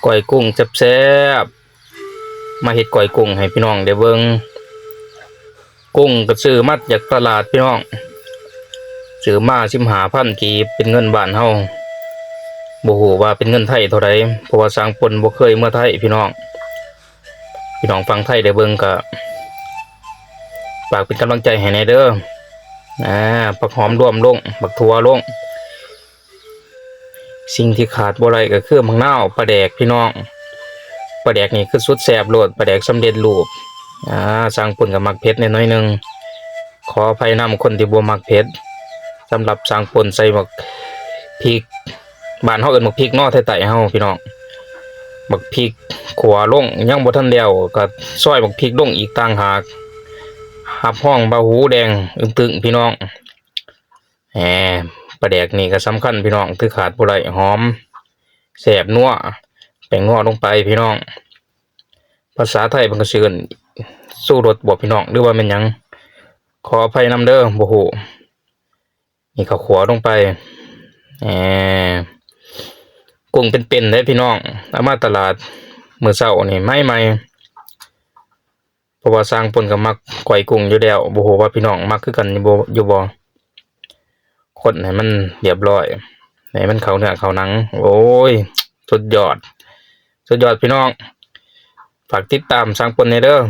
ก้อยกุ้งแซ่บๆมาเฮ็ดก้อยกุ้งให้พี่น้องได้เบิ่งกุ้งก็ซื้อมาจากตลาดพี่น้องซื้อมา15,000กีบเป็นเงินบ้านเฮาบ่ฮู้ว่าเป็นเงินไทยเท่าใดเพราะว่าสร้างปนบ่เคยเมื่อไทยพี่น้องฟังไทยได้เบิ่งก็ฝากเป็นกำลังใจให้แน่เด้อผักหอมรวมลงบักถั่วลงสิ่งที่ขาดบ่ได้ก็คือมะนาวปลาแดกพี่น้องปลาแดกนี่คือสุดแซ่บโลดปลาแดกสำเร็จรูปสร้างปนก็มักเผ็ดน้อยนึงขออภัยนำคนที่บ่มักเผ็ดสำหรับสร้างปนใส่บักพริกบ้านเฮาเอิ้นบักพริกเนาะไทยๆเฮาพี่น้องบักพริกขัวลงยังบ่ทันแล้วก็ซอยบักพริกลงอีกต่างหากหับห้องเบาหูแดงอึ้งตึงพี่น้องปลาแดกนี่ก็สำคัญพี่น้องคือขาดบ่ได้หอมแซ่บนัวแป้งนัวลงไปพี่น้องภาษาไทยเพิ่นก็ชื่อสู้รสบ่พี่น้องหรือว่าแม่นหยังขออภัยนำเด้อบ่ฮู้นี่ข้าวขัวลงไปกุ้งเป็นๆเด้พี่น้องเอามาตลาดมื้อเช้านี่ใหม่ๆเพราะว่าสร้างปนก็มักก้อยกุ้งอยู่แล้วบ่ฮู้ว่าพี่น้องมักคือกันอยู่บ่คนให้มันเรียบร้อยให้มันเข้าเนื้อเข้าหนังโอ้ยสุดยอดพี่น้องฝากติดตามสร้างปนให้เด้อ